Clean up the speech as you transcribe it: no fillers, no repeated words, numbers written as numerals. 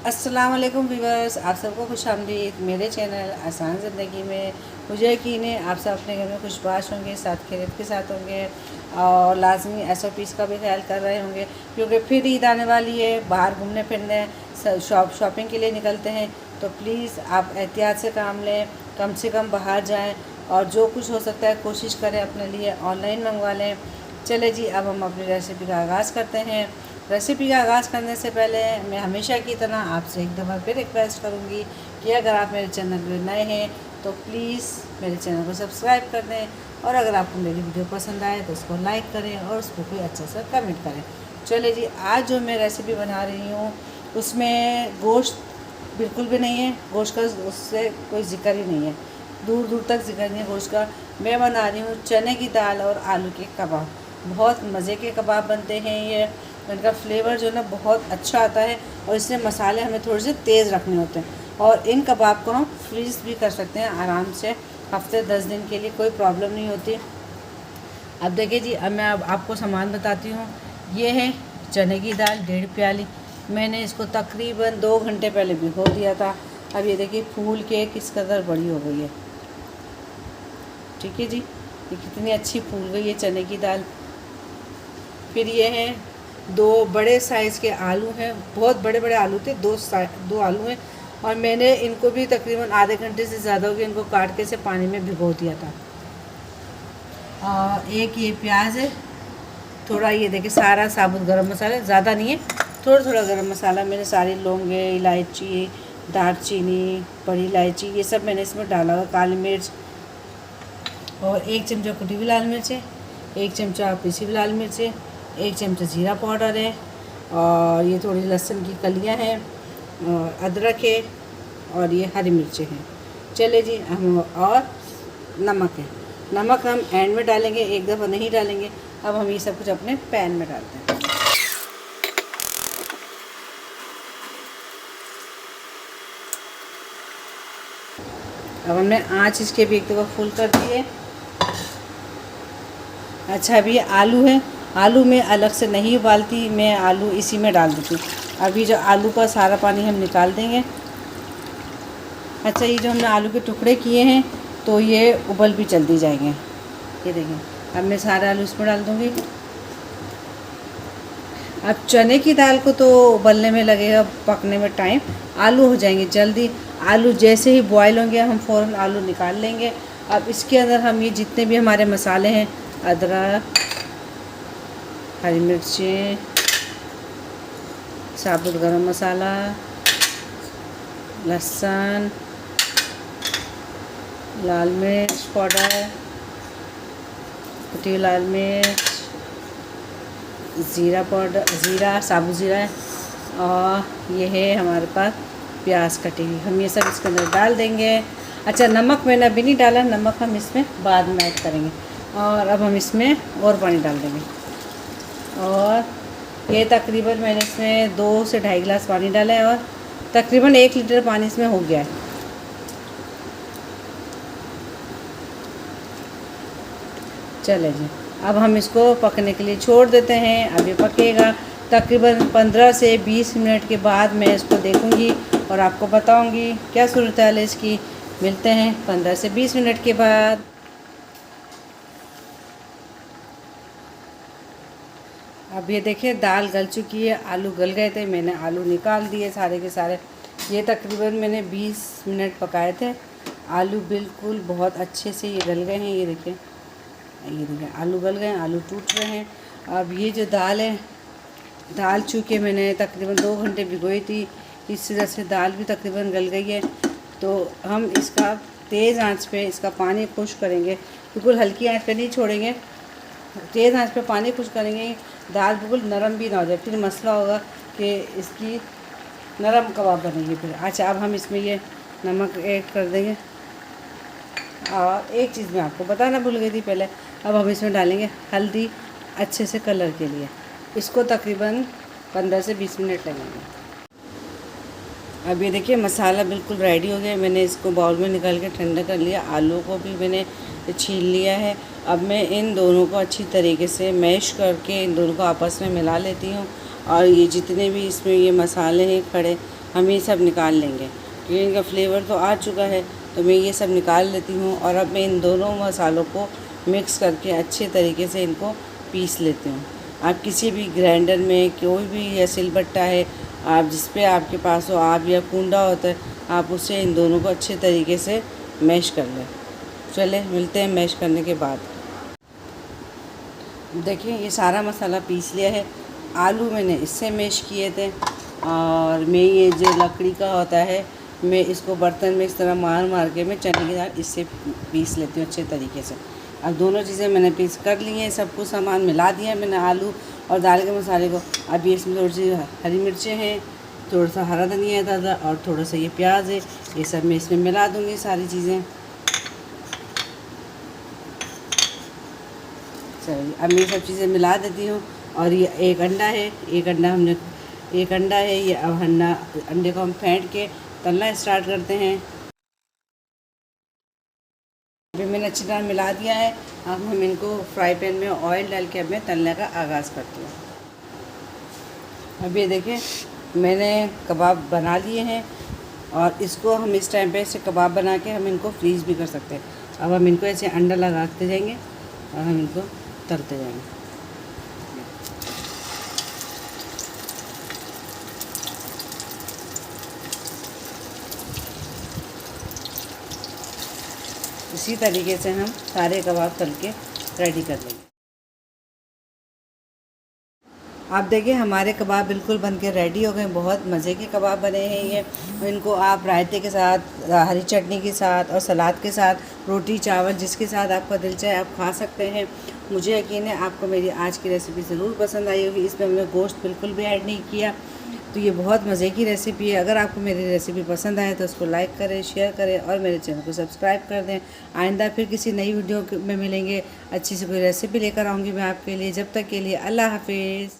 अस्सलाम वालेकुम व्यूवर्स, आप सबको खुशामदीद मेरे चैनल आसान ज़िंदगी में। मुझे यकीन है आप सब अपने घर में खुशबाश होंगे, साथ खैरियत के साथ होंगे और लाजमी SOPs का भी ख्याल कर रहे होंगे, क्योंकि फिर ईद आने वाली है। बाहर घूमने फिरने शॉपिंग के लिए निकलते हैं, तो प्लीज़ आप एहतियात से काम लें, कम से कम बाहर जाएँ और जो कुछ हो सकता है कोशिश करें अपने लिए ऑनलाइन मंगवा लें। चले जी, अब हम अपनी रेसिपी का आगाज़ करते हैं। रेसिपी का आगाज़ करने से पहले मैं हमेशा की तरह आपसे एक दफ़ा फिर रिक्वेस्ट करूँगी कि अगर आप मेरे चैनल पर नए हैं तो प्लीज़ मेरे चैनल को सब्सक्राइब कर दें, और अगर आपको मेरी वीडियो पसंद आए तो उसको लाइक करें और उस पर कोई अच्छा सा कमेंट करें। चलिए जी, आज जो मैं रेसिपी बना रही हूँ उसमें गोश्त बिल्कुल भी नहीं है। गोश्त का उससे कोई ज़िक्र ही नहीं है, दूर दूर तक ज़िक्र नहीं है गोश्त का। मैं बना रही हूँ चने की दाल और आलू के कबाब। बहुत मज़े के कबाब बनते हैं ये। इनका फ्लेवर जो है ना बहुत अच्छा आता है, और इसमें मसाले हमें थोड़े से तेज़ रखने होते हैं। और इन कबाब को हम फ्रीज़ भी कर सकते हैं आराम से, हफ्ते 10 दिन के लिए, कोई प्रॉब्लम नहीं होती। अब देखिए जी, अब मैं आपको सामान बताती हूँ। ये है चने की दाल 1.5 प्याली। मैंने इसको तकरीबन 2 घंटे पहले भिगो दिया था। अब ये देखिए फूल के किस कदर बड़ी हो गई है। ठीक है जी, ये कितनी अच्छी फूल गई है चने की दाल। फिर ये है 2 बड़े साइज़ के आलू हैं, बहुत बड़े बड़े आलू थे, 2 आलू हैं, और मैंने इनको भी तकरीबन आधे घंटे से ज़्यादा हो गया इनको काट के से पानी में भिगो दिया था। और एक ये प्याज है, थोड़ा ये देखिए सारा साबुत गरम मसाला, ज़्यादा नहीं है, थोड़ा थोड़ा गरम मसाला। मैंने सारी लौंगे, इलायची, दालचीनी, बड़ी इलायची, ये सब मैंने इसमें डाला हुआ। काली मिर्च, और 1 चमचा कुटी हुई लाल मिर्च है, 1 चमचा पिसी हुई लाल मिर्च है, 1 चमचा जीरा पाउडर है, और ये थोड़ी लहसुन की कलियां हैं, और अदरक है, और ये हरी मिर्चें हैं। चले जी, हम और नमक है। नमक हम एंड में डालेंगे, एक दफ़ा नहीं डालेंगे। अब हम ये सब कुछ अपने पैन में डालते हैं। अब हमने आँच इसके भी एक दफ़ा फुल कर दी है। अच्छा, अभी आलू है, आलू में अलग से नहीं उबालती मैं, आलू इसी में डाल देती हूँ। अभी जो आलू का सारा पानी हम निकाल देंगे। अच्छा, ये जो हमने आलू के टुकड़े किए हैं तो ये उबल भी जल्दी जाएंगे। ये देखिए, अब मैं सारे आलू इसमें डाल दूँगी। अब चने की दाल को तो उबलने में लगेगा, पकने में टाइम, आलू हो जाएंगे जल्दी। आलू जैसे ही बॉयल होंगे हम फ़ौरन आलू निकाल लेंगे। अब इसके अंदर हम ये जितने भी हमारे मसाले हैं, अदरक, हरी मिर्चें, साबुत गरम मसाला, लहसुन, लाल मिर्च पाउडर, कुटी हुई लाल मिर्च, ज़ीरा पाउडर, ज़ीरा, साबुत ज़ीरा है, और ये है हमारे पास प्याज कटी हुई। हम ये सब इसके अंदर डाल देंगे। अच्छा, नमक मैंने अभी नहीं डाला, नमक हम इसमें बाद में ऐड करेंगे। और अब हम इसमें और पानी डाल देंगे, और ये तकरीबन मैंने इसमें 2 से 2.5 गिलास पानी डाला है, और तकरीबन 1 लीटर पानी इसमें हो गया है। चले जी, अब हम इसको पकने के लिए छोड़ देते हैं। अब ये पकेगा। तकरीबन 15 से 20 मिनट के बाद मैं इसको देखूंगी और आपको बताऊंगी क्या सूरत हाल है इसकी। मिलते हैं 15 से 20 मिनट के बाद। अब ये देखिए, दाल गल चुकी है, आलू गल गए थे, मैंने आलू निकाल दिए सारे के सारे। ये तकरीबन मैंने 20 मिनट पकाए थे। आलू बिल्कुल बहुत अच्छे से ये गल गए हैं। ये देखिए आलू गल गए हैं, आलू टूट रहे हैं। अब ये जो दाल है, दाल चूँकि मैंने तकरीबन 2 घंटे भिगोई थी, इस वजह से दाल भी तकरीबन गल गई है। तो हम इसका तेज़ आंच पे इसका पानी खुश करेंगे, बिल्कुल हल्की आंच पे नहीं छोड़ेंगे, तेज़ आंच पे पानी खुश करेंगे। दाल बिल्कुल नरम भी ना हो जाए, फिर मसला होगा कि इसकी नरम कबाब बनेगी फिर। अच्छा, अब हम इसमें ये नमक ऐड कर देंगे। और एक चीज़ मैं आपको बताना भूल गई थी पहले, अब हम इसमें डालेंगे हल्दी, अच्छे से कलर के लिए। इसको तकरीबन 15 से 20 मिनट लगेंगे। अब ये देखिए मसाला बिल्कुल रेडी हो गया। मैंने इसको बाउल में निकाल के ठंडा कर लिया। आलू को भी मैंने छील लिया है। अब मैं इन दोनों को अच्छी तरीके से मैश करके इन दोनों को आपस में मिला लेती हूँ। और ये जितने भी इसमें ये मसाले हैं खड़े, हम ये सब निकाल लेंगे क्योंकि इनका फ्लेवर तो आ चुका है। तो मैं ये सब निकाल लेती हूँ और अब मैं इन दोनों मसालों को मिक्स करके अच्छे तरीके से इनको पीस लेती हूँ। आप किसी भी ग्राइंडर में कोई भी या सिलबट्टा है आप जिस पे आपके पास हो, आप या कूंडा होता है, आप उससे इन दोनों को अच्छे तरीके से मैश कर लें। चले मिलते हैं मैश करने के बाद। देखिए ये सारा मसाला पीस लिया है। आलू मैंने इससे मैश किए थे और मैं ये जो लकड़ी का होता है मैं इसको बर्तन में इस तरह मार मार के मैं चने की दाल इससे पीस लेती हूँ अच्छे तरीके से। अब दोनों चीज़ें मैंने पीस कर ली हैं, सब कुछ सामान मिला दिया है मैंने आलू और दाल के मसाले को। अब ये इसमें थोड़ी सी हरी मिर्चें हैं, थोड़ा सा हरा धनिया है ताज़ा और थोड़ा सा ये प्याज है, ये सब मैं इसमें मिला दूँगी सारी चीज़ें। चलिए अब मैं सब चीज़ें मिला देती हूँ। और ये एक अंडा है, एक अंडा है ये। अब अंडे को हम फेंट के तलना स्टार्ट करते हैं। अभी मैंने अच्छी तरह मिला दिया है। अब हम इनको फ्राई पैन में ऑयल डाल के अब मैं तलने का आगाज़ करती हूँ। अब ये देखें मैंने कबाब बना लिए हैं और इसको हम इस टाइम पे ऐसे कबाब बना के हम इनको फ्रीज़ भी कर सकते हैं। अब हम इनको ऐसे अंडा लगाते जाएंगे और हम इनको तलते जाएंगे। इसी तरीके से हम सारे कबाब तल के रेडी कर लेंगे। आप देखिए हमारे कबाब बिल्कुल बन के रेडी हो गए। बहुत मज़े के कबाब बने हैं ये। इनको आप रायते के साथ, हरी चटनी के साथ और सलाद के साथ, रोटी चावल जिसके साथ आपका दिल चाहे आप खा सकते हैं। मुझे यकीन है आपको मेरी आज की रेसिपी ज़रूर पसंद आई होगी। इसमें हमने गोश्त बिल्कुल भी ऐड नहीं किया। तो ये बहुत मज़े की रेसिपी है। अगर आपको मेरी रेसिपी पसंद आए तो उसको लाइक करें, शेयर करें और मेरे चैनल को सब्सक्राइब कर दें। आइंदा फिर किसी नई वीडियो में मिलेंगे। अच्छी सी कोई रेसिपी लेकर आऊँगी मैं आपके लिए। जब तक के लिए अल्लाह हाफिज़।